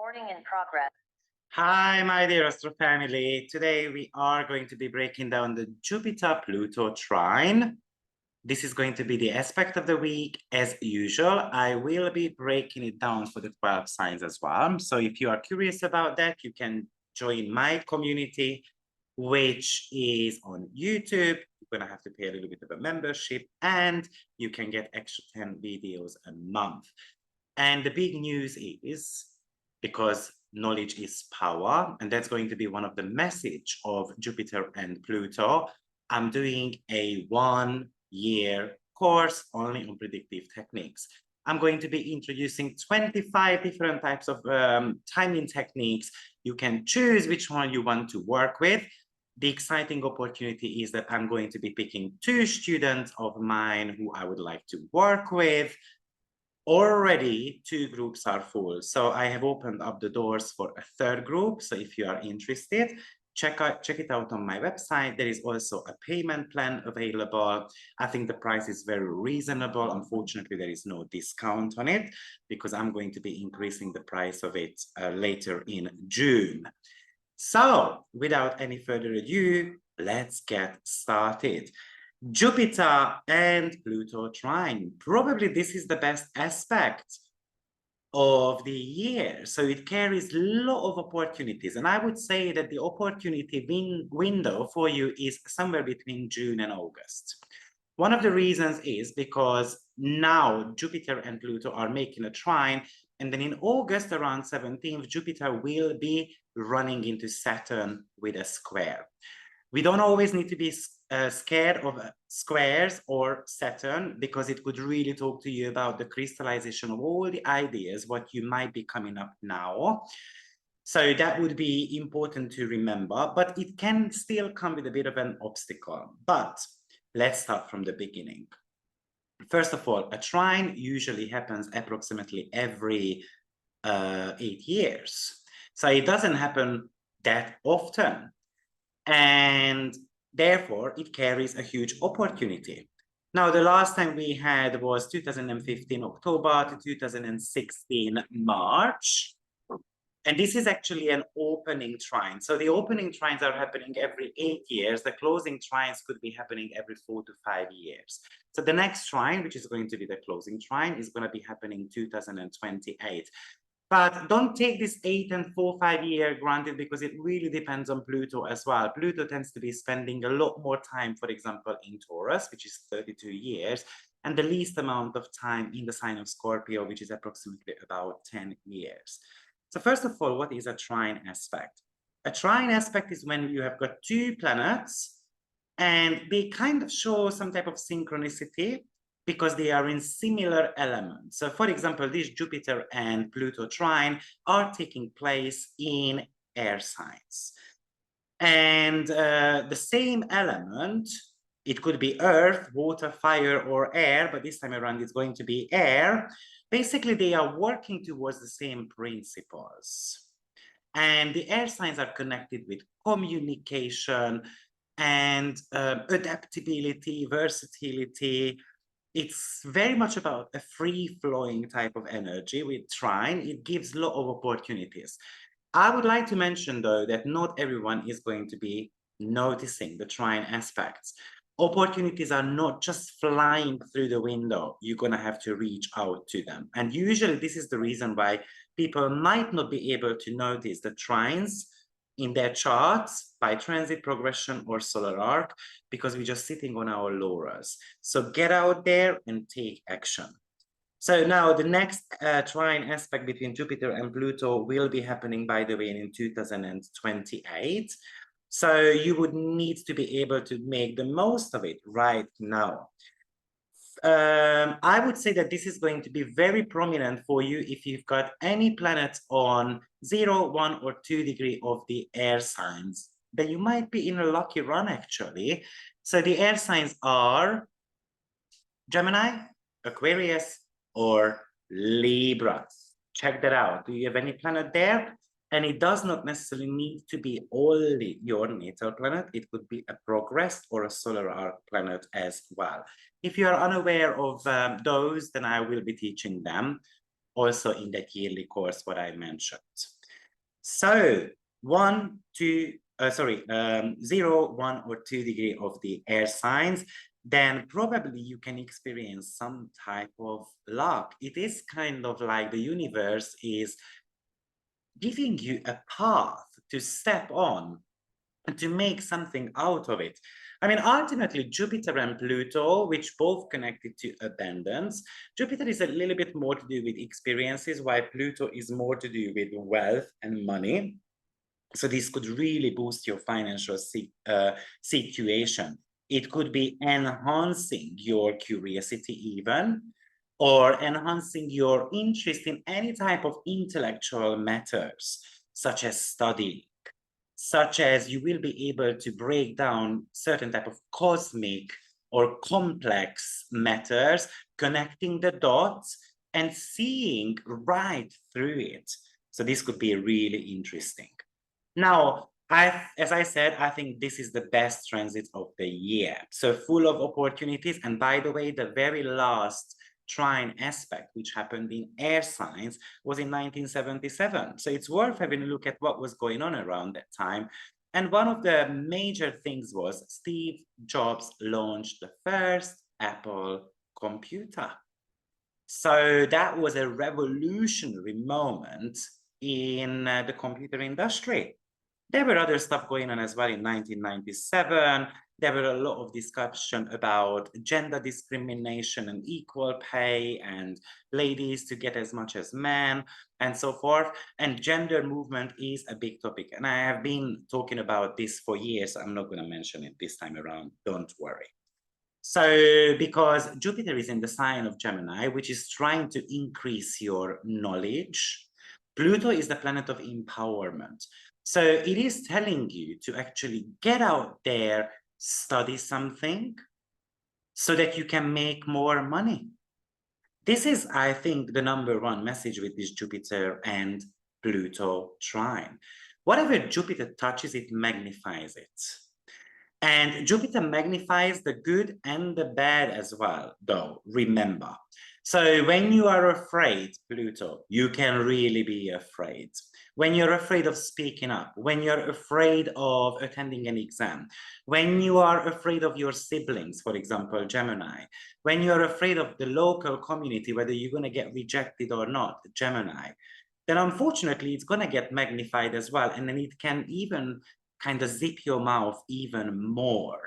Recording in progress. Hi, my dear Astro family. Today we are going to be breaking down the Jupiter-Pluto trine. This is going to be the aspect of the week as usual. I will be breaking it down for the 12 signs as well. So if you are curious about that, you can join my community, which is on YouTube. You're going to have to pay a little bit of a membership and you can get extra 10 videos a month. And the big news is, because knowledge is power, and that's going to be one of the message of Jupiter and Pluto, I'm doing a 1-year course only on predictive techniques. I'm going to be introducing 25 different types of timing techniques. You can choose which one you want to work with. The exciting opportunity is that I'm going to be picking 2 students of mine who I would like to work with. Already 2 groups are full, so I have opened up the doors for a 3rd group. So if you are interested, check it out on my website. There is also a payment plan available. I think the price is very reasonable. Unfortunately, there is no discount on it because I'm going to be increasing the price of it later in June. So without any further ado, let's get started. Jupiter and Pluto trine. Probably this is the best aspect of the year. So it carries a lot of opportunities. And I would say that the opportunity window for you is somewhere between June and August. One of the reasons is because now Jupiter and Pluto are making a trine. And then in August, around 17th, Jupiter will be running into Saturn with a square. We don't always need to be scared of squares or Saturn, because it could really talk to you about the crystallization of all the ideas, what you might be coming up now. So that would be important to remember, but it can still come with a bit of an obstacle. But let's start from the beginning. First of all, a trine usually happens approximately every 8 years. So it doesn't happen that often. And therefore, it carries a huge opportunity. Now, the last time we had was 2015 October to 2016 March. And this is actually an opening trine. So the opening trines are happening every 8 years. The closing trines could be happening every 4 to 5 years. So the next trine, which is going to be the closing trine, is going to be happening 2028. But don't take this 8 and 4-5 year granted, because it really depends on Pluto as well. Pluto tends to be spending a lot more time, for example, in Taurus, which is 32 years, and the least amount of time in the sign of Scorpio, which is approximately about 10 years. So first of all, what is a trine aspect? A trine aspect is when you have got 2 planets and they kind of show some type of synchronicity, because they are in similar elements. So for example, this Jupiter and Pluto trine are taking place in air signs. And the same element, it could be earth, water, fire, or air, but this time around it's going to be air. Basically, they are working towards the same principles. And the air signs are connected with communication and adaptability, versatility. It's very much about a free-flowing type of energy with trine. It gives a lot of opportunities. I would like to mention, though, that not everyone is going to be noticing the trine aspects. Opportunities are not just flying through the window. You're going to have to reach out to them. And usually this is the reason why people might not be able to notice the trines in their charts by transit progression or solar arc, because we're just sitting on our laurels. So get out there and take action. So now the next trine aspect between Jupiter and Pluto will be happening, by the way, in 2028. So you would need to be able to make the most of it right now. I would say that this is going to be very prominent for you if you've got any planets on 0, 1, or 2 degree of the air signs. Then you might be in a lucky run, actually. So the air signs are Gemini, Aquarius, or Libra. Check that out. Do you have any planet there? And it does not necessarily need to be only your natal planet. It could be a progressed or a solar arc planet as well. If you are unaware of those, then I will be teaching them also in that yearly course what I mentioned. So 0, 1 or 2 degree of the air signs, then probably you can experience some type of luck. It is kind of like the universe is giving you a path to step on and to make something out of it. I mean, ultimately, Jupiter and Pluto, which both connected to abundance, Jupiter is a little bit more to do with experiences, while Pluto is more to do with wealth and money. So this could really boost your financial situation. It could be enhancing your curiosity even, or enhancing your interest in any type of intellectual matters, such as study, such as you will be able to break down certain type of cosmic or complex matters, connecting the dots and seeing right through it. So this could be really interesting. Now, as I said, I think this is the best transit of the year. So full of opportunities. And by the way, the very last trine aspect, which happened in air signs, was in 1977. So it's worth having a look at what was going on around that time. And one of the major things was Steve Jobs launched the first Apple computer. So that was a revolutionary moment in the computer industry. There were other stuff going on as well in 1997. There were a lot of discussion about gender discrimination and equal pay and ladies to get as much as men and so forth. And gender movement is a big topic. And I have been talking about this for years. I'm not going to mention it this time around. Don't worry. So because Jupiter is in the sign of Gemini, which is trying to increase your knowledge, Pluto is the planet of empowerment. So it is telling you to actually get out there, study something so that you can make more money. This is, I think, the #1 message with this Jupiter and Pluto trine. Whatever Jupiter touches, it magnifies it. And Jupiter magnifies the good and the bad as well, though, remember. So when you are afraid, Pluto, you can really be afraid. When you're afraid of speaking up, when you're afraid of attending an exam, when you are afraid of your siblings, for example, Gemini, when you're afraid of the local community, whether you're going to get rejected or not, Gemini, then unfortunately it's going to get magnified as well. And then it can even kind of zip your mouth even more.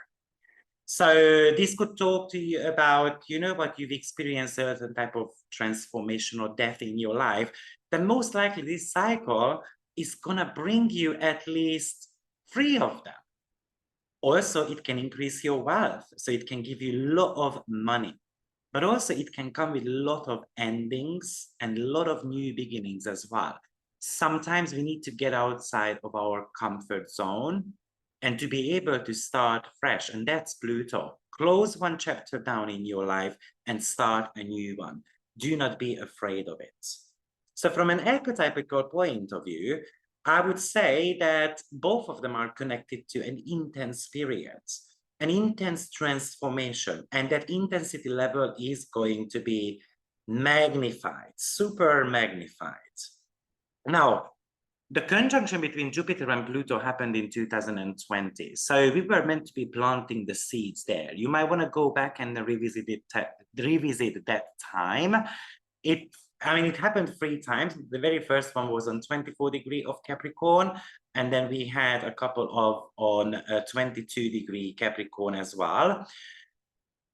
So this could talk to you about, you know, what you've experienced, a certain type of transformation or death in your life, then most likely this cycle is gonna bring you at least 3 of them. Also, it can increase your wealth. So it can give you a lot of money, but also it can come with a lot of endings and a lot of new beginnings as well. Sometimes we need to get outside of our comfort zone and to be able to start fresh. And that's Pluto. Close one chapter down in your life and start a new one. Do not be afraid of it. So from an archetypical point of view, I would say that both of them are connected to an intense period, an intense transformation, and that intensity level is going to be magnified, super magnified. Now, the conjunction between Jupiter and Pluto happened in 2020. So we were meant to be planting the seeds there. You might want to go back and revisit that time. It happened 3 times. The very first one was on 24 degree of Capricorn, and then we had a couple of on 22 degree Capricorn as well.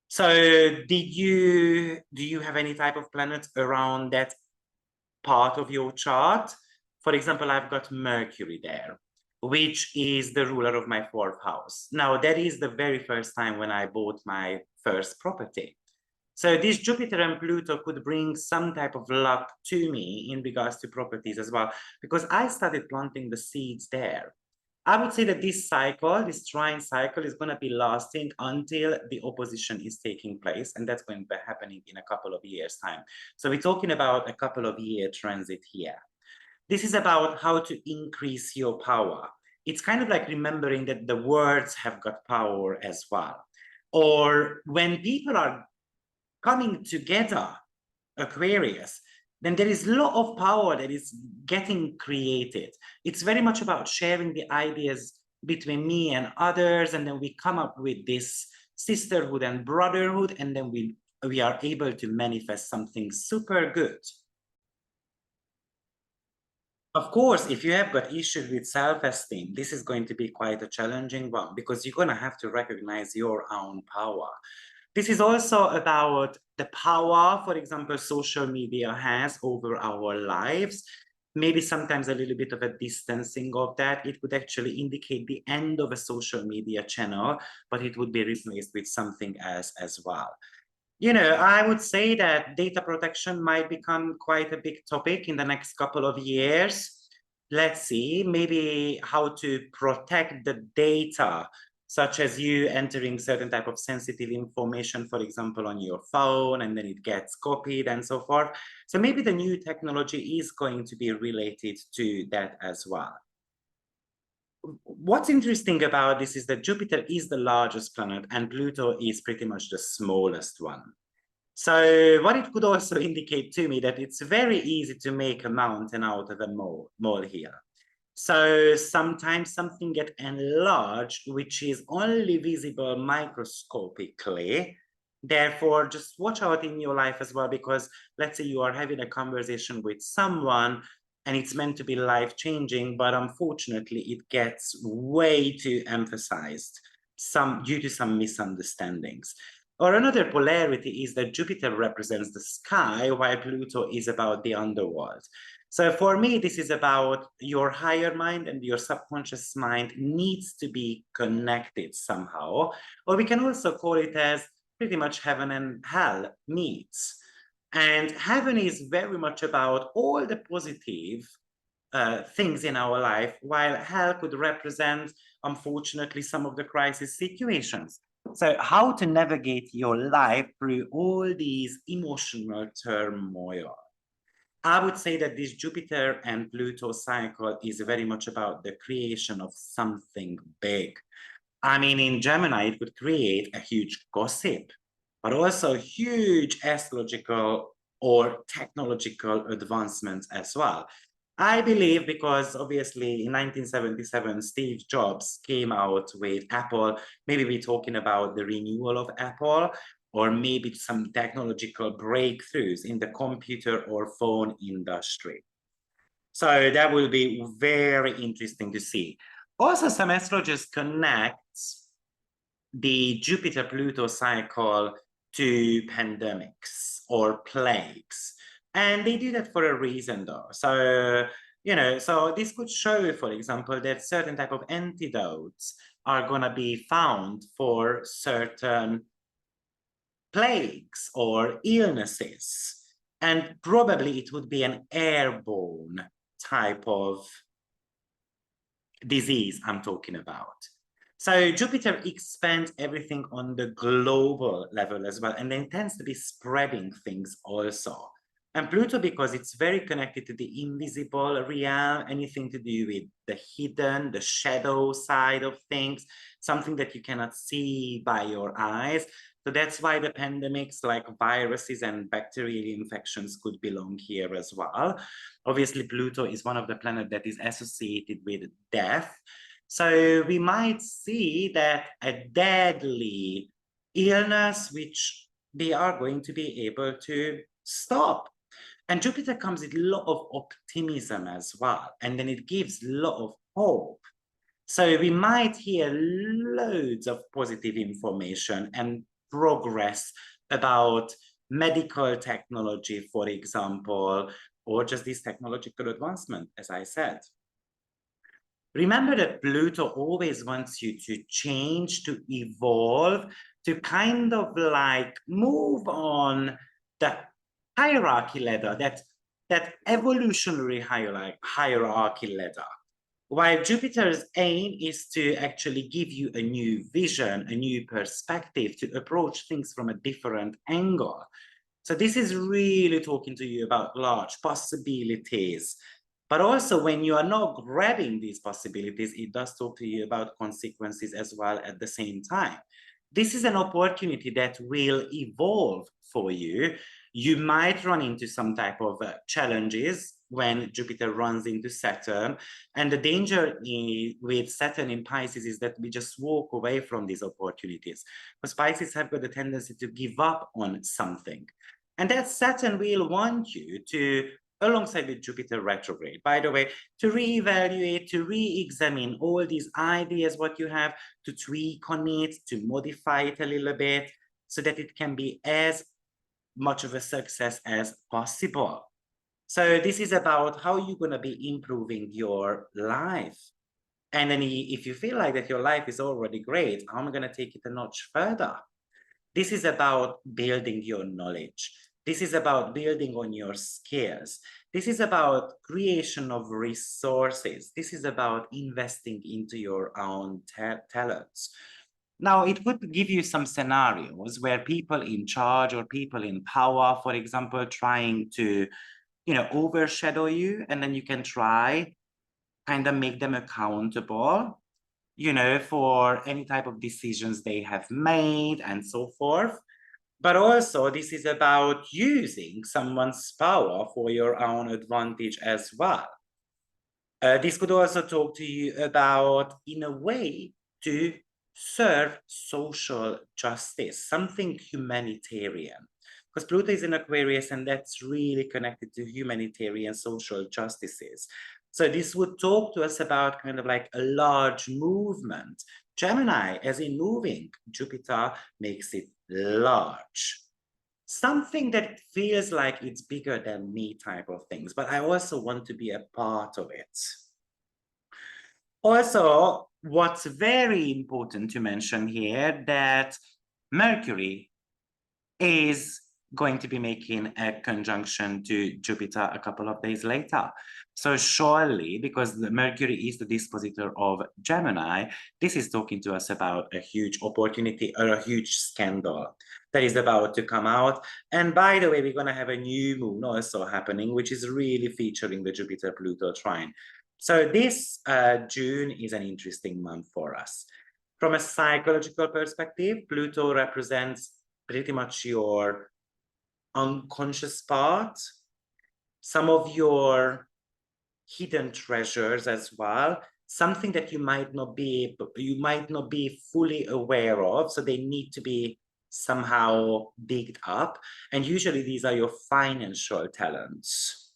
So do you have any type of planets around that part of your chart? For example, I've got Mercury there, which is the ruler of my 4th house. Now, that is the very first time when I bought my first property. So this Jupiter and Pluto could bring some type of luck to me in regards to properties as well, because I started planting the seeds there. I would say that this cycle, this trine cycle, is going to be lasting until the opposition is taking place, and that's going to be happening in a couple of years' time. So we're talking about a couple of year transit here. This is about how to increase your power. It's kind of like remembering that the words have got power as well. Or when people are coming together, Aquarius, then there is a lot of power that is getting created. It's very much about sharing the ideas between me and others, and then we come up with this sisterhood and brotherhood, and then we are able to manifest something super good. Of course, if you have got issues with self-esteem, this is going to be quite a challenging one, because you're going to have to recognize your own power. This is also about the power, for example, social media has over our lives. Maybe sometimes a little bit of a distancing of that. It would actually indicate the end of a social media channel, but it would be replaced with something else as well. You know, I would say that data protection might become quite a big topic in the next couple of years. Let's see, maybe how to protect the data, such as you entering certain type of sensitive information, for example, on your phone, and then it gets copied and so forth. So maybe the new technology is going to be related to that as well. What's interesting about this is that Jupiter is the largest planet and Pluto is pretty much the smallest one. So what it could also indicate to me that it's very easy to make a mountain out of a molehill. So sometimes something gets enlarged, which is only visible microscopically. Therefore, just watch out in your life as well, because let's say you are having a conversation with someone and it's meant to be life-changing, but unfortunately it gets way too emphasized due to some misunderstandings. Or another polarity is that Jupiter represents the sky, while Pluto is about the underworld. So for me, this is about your higher mind, and your subconscious mind needs to be connected somehow. Or we can also call it as pretty much heaven and hell meets. And heaven is very much about all the positive things in our life, while hell could represent, unfortunately, some of the crisis situations. So how to navigate your life through all these emotional turmoil. I would say that this Jupiter and Pluto cycle is very much about the creation of something big. I mean, in Gemini, it would create a huge gossip, but also huge astrological or technological advancements as well. I believe because obviously in 1977, Steve Jobs came out with Apple. Maybe we're talking about the renewal of Apple, or maybe some technological breakthroughs in the computer or phone industry. So that will be very interesting to see. Also, some astrologers connect the Jupiter-Pluto cycle to pandemics or plagues. And they do that for a reason, though. So, you know, so this could show, for example, that certain type of antidotes are going to be found for certain plagues or illnesses. And probably it would be an airborne type of disease I'm talking about. So Jupiter expands everything on the global level as well, and then tends to be spreading things also. And Pluto, because it's very connected to the invisible realm, anything to do with the hidden, the shadow side of things, something that you cannot see by your eyes. So that's why the pandemics like viruses and bacterial infections could belong here as well. Obviously, Pluto is one of the planets that is associated with death. So we might see that a deadly illness, which they are going to be able to stop. And Jupiter comes with a lot of optimism as well. And then it gives a lot of hope. So we might hear loads of positive information and progress about medical technology, for example, or just this technological advancement, as I said. Remember that Pluto always wants you to change, to evolve, to kind of like move on the hierarchy ladder, that evolutionary hierarchy ladder. While Jupiter's aim is to actually give you a new vision, a new perspective, to approach things from a different angle. So this is really talking to you about large possibilities. But also when you are not grabbing these possibilities, it does talk to you about consequences as well at the same time. This is an opportunity that will evolve for you. You might run into some type of challenges when Jupiter runs into Saturn. And the danger with Saturn in Pisces is that we just walk away from these opportunities. Because Pisces have got the tendency to give up on something. And that Saturn will want you to, alongside with Jupiter retrograde, by the way, to reevaluate, to re-examine all these ideas, what you have, to tweak on it, to modify it a little bit, so that it can be as much of a success as possible. So this is about how you're going to be improving your life. And then if you feel like that your life is already great, I'm going to take it a notch further. This is about building your knowledge. This is about building on your skills. This is about creation of resources. This is about investing into your own talents. Now, it would give you some scenarios where people in charge or people in power, for example, trying to, overshadow you, and then you can try kind of make them accountable, for any type of decisions they have made and so forth. But also, this is about using someone's power for your own advantage as well. This could also talk to you about, in a way, to serve social justice, something humanitarian. Because Pluto is in Aquarius, and that's really connected to humanitarian social justices. So this would talk to us about kind of like a large movement. Gemini, as in moving, Jupiter makes it large. Something that feels like it's bigger than me type of things, but I also want to be a part of it. Also, what's very important to mention here, that Mercury is going to be making a conjunction to Jupiter a couple of days later. So surely, because the Mercury is the dispositor of Gemini, this is talking to us about a huge opportunity or a huge scandal that is about to come out. And by the way, we're going to have a new moon also happening, which is really featuring the Jupiter-Pluto trine. So this June is an interesting month for us. From a psychological perspective, Pluto represents pretty much your unconscious part, some of your hidden treasures as well, something that you might not be fully aware of, so they need to be somehow digged up. And usually these are your financial talents.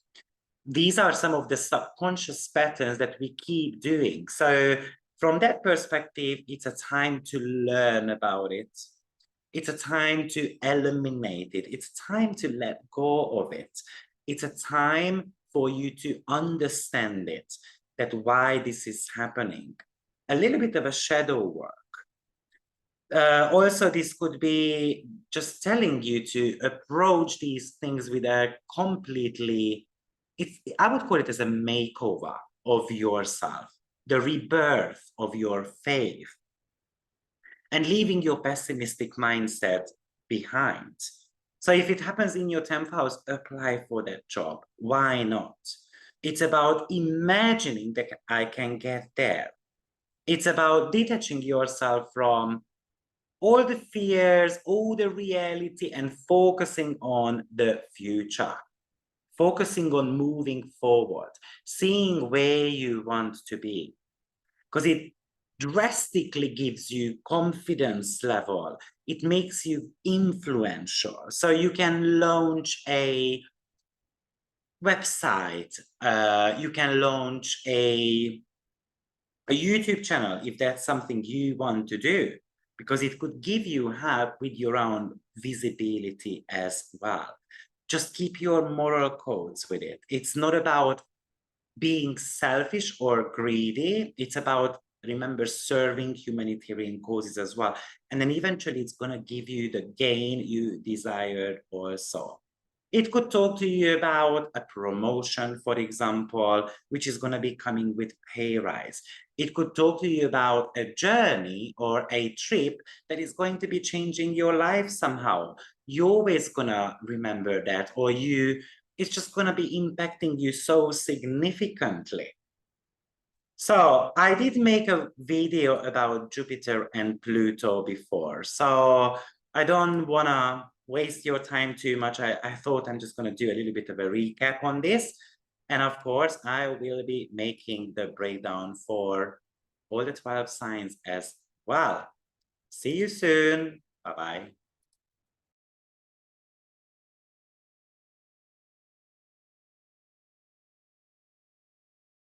These are some of the subconscious patterns that we keep doing. So from that perspective, it's a time to learn about it. It's a time to eliminate it. It's time to let go of it. It's a time for you to understand it, that why this is happening. A little bit of a shadow work. Also, this could be just telling you to approach these things with a completely, I would call it as a makeover of yourself, the rebirth of your faith, and leaving your pessimistic mindset behind. So if it happens in your 10th house, apply for that job. Why not? It's about imagining that I can get there. It's about detaching yourself from all the fears, all the reality, and focusing on the future. Focusing on moving forward, seeing where you want to be. Because it drastically gives you confidence level. It makes you influential. So you can launch a website. You can launch a YouTube channel if that's something you want to do, because it could give you help with your own visibility as well. Just keep your moral codes with it. It's not about being selfish or greedy. It's about, remember, serving humanitarian causes as well. And then eventually it's going to give you the gain you desired also. It could talk to you about a promotion, for example, which is going to be coming with pay rise. It could talk to you about a journey or a trip that is going to be changing your life somehow. You're always going to remember that, or it's just going to be impacting you so significantly. So I did make a video about Jupiter and Pluto before, so I don't want to waste your time too much. I thought I'm just going to do a little bit of a recap on this. And of course, I will be making the breakdown for all the 12 signs as well. See you soon. Bye-bye.